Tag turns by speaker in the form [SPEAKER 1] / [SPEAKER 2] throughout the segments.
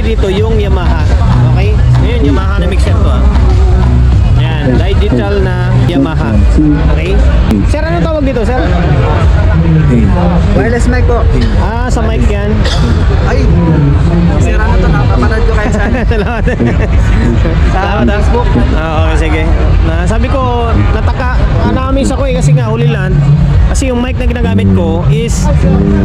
[SPEAKER 1] dito yung Yamaha. Okay? Ngayon, Yamaha na mixer to Ayan, digital na Yamaha. Okay? Sir, ano tawag dito, sir?
[SPEAKER 2] Wireless mic po.
[SPEAKER 1] Sa mic yan.
[SPEAKER 2] Ay, sira na to, nakapanood ko kayo saan.
[SPEAKER 1] Salamat. Salamat ha.
[SPEAKER 2] Facebook.
[SPEAKER 1] Okay, sige. Sabi ko, na-amaze ako kasi nga Holy Land. Kasi yung mic na ginagamit ko is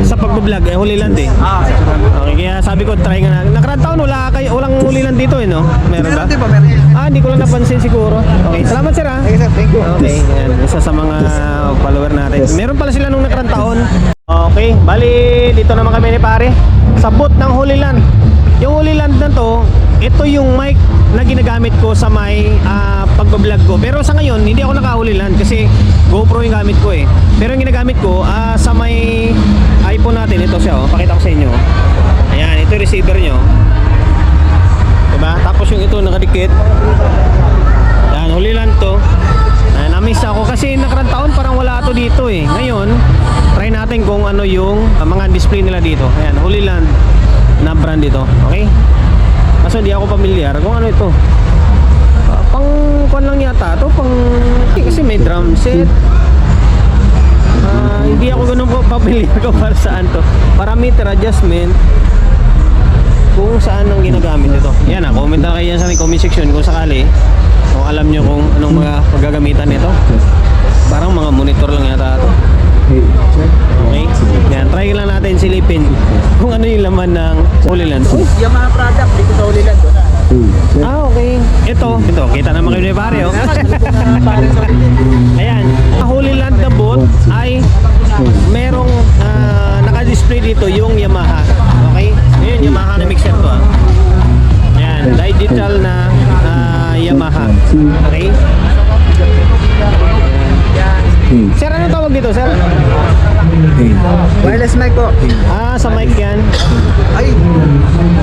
[SPEAKER 1] sa pagbablog Holy Land Okay, kaya sabi ko try nga na. Nakaraan taon walang Holy Land dito no? Meron ba?
[SPEAKER 2] Meron, di ba? Meron.
[SPEAKER 1] Hindi ko lang napansin siguro. Okay, salamat sir ha.
[SPEAKER 2] Okay, sir. Thank you.
[SPEAKER 1] Okay, yan. Isa sa mga follower natin. Meron pala sila nung nakaraan taon. Okay, bali dito naman kami ni pare sa booth ng Holy Land. Yung Holy Land na to, ito yung mic na ginagamit ko sa may pagbablog ko. Pero sa ngayon, hindi ako naka-Holy Land kasi GoPro yung gamit ko Pero yung ginagamit ko sa may iPhone natin, ito siya pakita ko sa inyo. Ayan, ito yung receiver nyo. Diba? Tapos yung ito nakadikit. Ayan, Holy Land to. Na-miss ako kasi nakarang taon parang wala to dito Ngayon, try natin kung ano yung mga display nila dito. Ayan, Holy Land na brand dito. Okay? Kaso hindi ako familiar kung ano ito. Pang kuan lang yata to, kasi may drum set. Hindi ako ganun po familiar kung para saan to. Parameter adjustment. Kung saan ang ginagamit ito. Yan comment na kayo sa comment section kung sakali. Kung alam nyo kung anong mga paggagamitan nito. Parang mga monitor lang yata ito. Okay? Yan, try lang natin silipin kung ano yung laman ng Holy Land.
[SPEAKER 2] Yamaha product dito sa Holy Land.
[SPEAKER 1] Okay. Ito, kita naman kayo ni pare Ayan, ang Holy Land na booth ay merong naka-display dito yung Yamaha. Okay? Ngayon, Yamaha na mixer to Ayan, digital na Yamaha. Okay? Sir, ano tawag dito, sir?
[SPEAKER 2] Wireless mic po.
[SPEAKER 1] Sa mic yan.
[SPEAKER 2] Ay,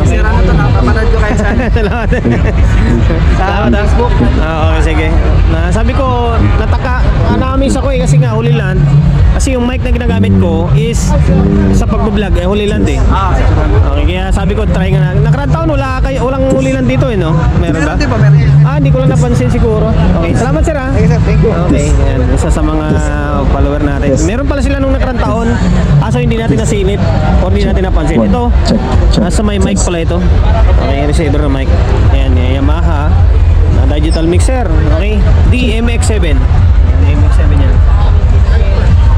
[SPEAKER 2] sira na to, nakapanood ko kayo saan.
[SPEAKER 1] Salamat. Salamat ha.
[SPEAKER 2] Facebook.
[SPEAKER 1] Okay, sige. Sabi ko, na-amaze ako kasi nga Holy Land. Kasi yung mic na ginagamit ko is sa pagbablog Holy Land Okay, kaya sabi ko try nga na. Nakaraan taon walang Holy Land dito no? Meron ba?
[SPEAKER 2] Meron, di ba? Meron.
[SPEAKER 1] Hindi ko lang napansin siguro. Okay, salamat sir ha.
[SPEAKER 2] Okay, sir. Thank you.
[SPEAKER 1] Okay, yan. Isa sa mga follower natin. Meron pala sila nung nakarang taon. So hindi natin nasilip o hindi natin napansin. Ito, nasa may mic pala ito. Okay, receiver na mic. Ayan, Yamaha na digital mixer. Okay, DMX7. DMX7 yan.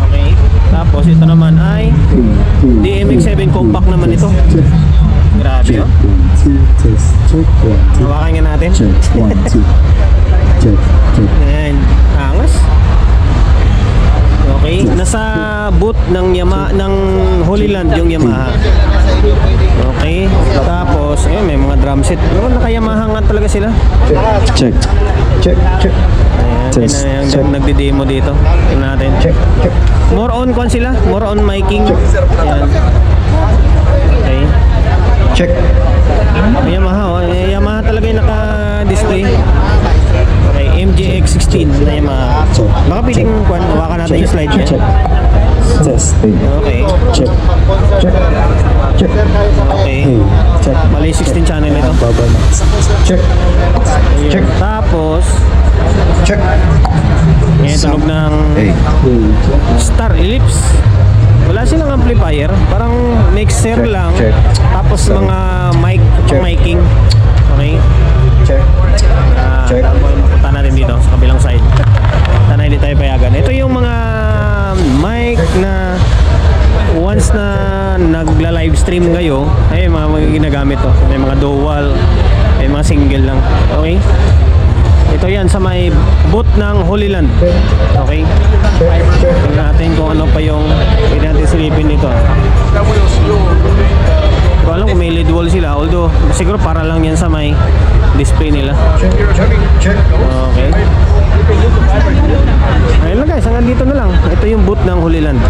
[SPEAKER 1] Okay, tapos ito naman ay DMX7 compact naman ito. Grabe Hawakan nga natin. Ayan, angas. Okay, nasa booth ng Holy Land yung Yamaha. Okay, tapos may mga drum set. Naka-Yamaha nga talaga sila.
[SPEAKER 3] Check.
[SPEAKER 1] Ayan, nagdi-demo dito. Tingnan natin. More on sila, more on miking. Ayan. Okay.
[SPEAKER 3] Check.
[SPEAKER 1] Yamaha talaga yung naka-display. Okay, MGX16 na Yamaha. Baka piling hawakan natin yung slide niya.
[SPEAKER 3] Testing.
[SPEAKER 1] Okay.
[SPEAKER 3] Check.
[SPEAKER 1] Okay. Mali 16 channel ito.
[SPEAKER 3] Check.
[SPEAKER 1] Check. Tapos
[SPEAKER 3] Check.
[SPEAKER 1] tunog ng
[SPEAKER 3] Hey.
[SPEAKER 1] Star Ellipse. Wala silang amplifier, parang mixer lang.
[SPEAKER 3] Check.
[SPEAKER 1] Tapos mga miking. Okay.
[SPEAKER 3] Check. Check.
[SPEAKER 1] Punta natin dito sa kabilang side. Sana hindi tayo payagan. Ito yung mga mic na once na nagla-live stream kayo, ay mga ginagamit to. May mga dual, may mga single lang. Okay? Ito yan sa may booth ng Holy Land. Okay? Tingnan natin kung ano pa yung pwede natin silipin dito. Hindi ko alam kung may lead wall sila. Although, siguro para lang yan sa may display nila. Okay. Ayun lang guys, hanggang dito na lang. Ito yung booth ng Holy Land.